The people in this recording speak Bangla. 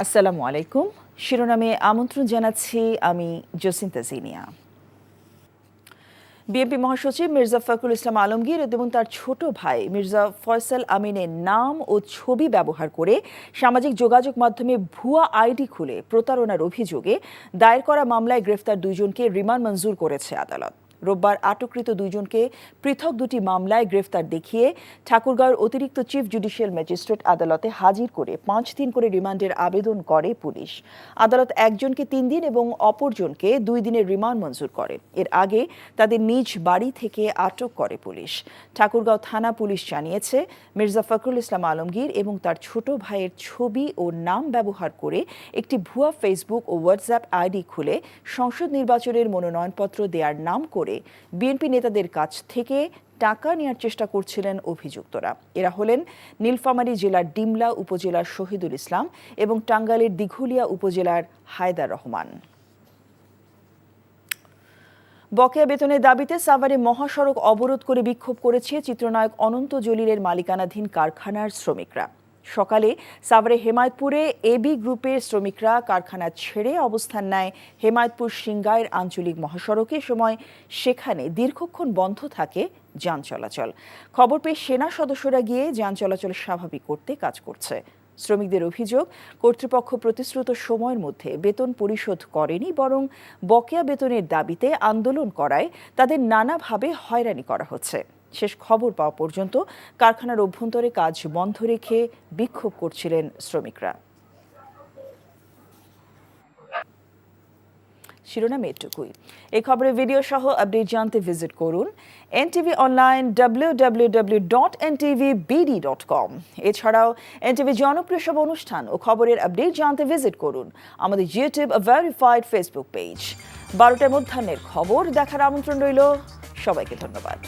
আসসালামু আলাইকুম। শিরোনামে আমন্ত্রণ জানাচ্ছি আমি জসিন্তা জিনিয়া। বিএনপি মহাসচিব মির্জা ফখরুল ইসলাম আলমগীর এবং তার ছোট ভাই মির্জা ফয়সাল আমিনের নাম ও ছবি ব্যবহার করে সামাজিক যোগাযোগ মাধ্যমে ভুয়া আইডি খুলে প্রতারণার অভিযোগে দায়ের করা মামলায় গ্রেফতার দুইজনকে রিমান্ড মঞ্জুর করেছে আদালত। রোববার আটককৃত দুইজনকে পৃথক দুটি মামলায় গ্রেফতার দেখিয়ে ঠাকুরগাঁওয়ের অতিরিক্ত চিফ জুডিশিয়াল ম্যাজিস্ট্রেট আদালতে হাজির করে 5 দিন করে রিমান্ডের আবেদন করে পুলিশ। আদালত একজনকে 3 দিন এবং অপরজনকে 2 দিনের রিমান্ড মঞ্জুর করে। এর আগে তাদের নিজ বাড়ি থেকে আটক করে পুলিশ। ঠাকুরগাঁও থানা পুলিশ জানিয়েছে, মির্জা ফখরুল ইসলাম আলমগীর এবং তার ছোট ভাইয়ের ছবি ও নাম ব্যবহার করে একটি ভুয়া ফেসবুক ও হোয়াটসঅ্যাপ আইডি খুলে সংসদ নির্বাচনের মনোনয়নপত্র দেওয়ার নাম করে বিএনপি নেতাদের কাছ থেকে টাকা নেওয়ার চেষ্টা করছিলেন অভিযুক্তরা। এরা হলেন নীলফামারী জেলার ডিমলা উপজেলার শহীদুল ইসলাম এবং টাঙ্গাইলের দিঘুলিয়া উপজেলার হায়দার রহমান। বকেয়া বেতনের দাবিতে সাভারে মহাসড়ক অবরোধ করে বিক্ষোভ করেছে চিত্রনায়ক অনন্ত জলিলের মালিকানাধীন কারখানার শ্রমিকরা। সকালে সাভারে হেমায়তপুরে এবি গ্রুপের শ্রমিকরা কারখানা ছেড়ে অবস্থান নেয় হেমায়তপুর সিংগাইর আঞ্চলিক মহাসড়কে। সময় সেখানে দীর্ঘক্ষণ বন্ধ থাকে যান চলাচল। খবর পেয়ে সেনা সদস্যরা গিয়ে যান চলাচল স্বাভাবিক করতে কাজ করছে। শ্রমিকদের অভিযোগ, কর্তৃপক্ষ প্রতিশ্রুত সময়ের মধ্যে বেতন পরিশোধ করেনি, বরং বকেয়া বেতনের দাবিতে আন্দোলন করায় তাদের নানাভাবে হয়রানি করা হচ্ছে। শেষ খবর পাওয়া পর্যন্ত কারখানার অভ্যন্তরে কাজ বন্ধ রেখে বিক্ষোভ করছিলেন শ্রমিকরা। শিরোনাম এটুকুই। এই খবরের ভিডিও সহ আপডেট জানতে ভিজিট করুন এনটিভি অনলাইন www.ntvbd.com। এছাড়াও এনটিভি জনপ্রিয় সব অনুষ্ঠান ও খবরের আপডেট জানতে ভিজিট করুন আমাদের ইউটিউব ভেরিফাইড ফেসবুক পেজ। 12টার মধ্যাহ্নের খবর দেখার আমন্ত্রণ রইল। সবাইকে ধন্যবাদ।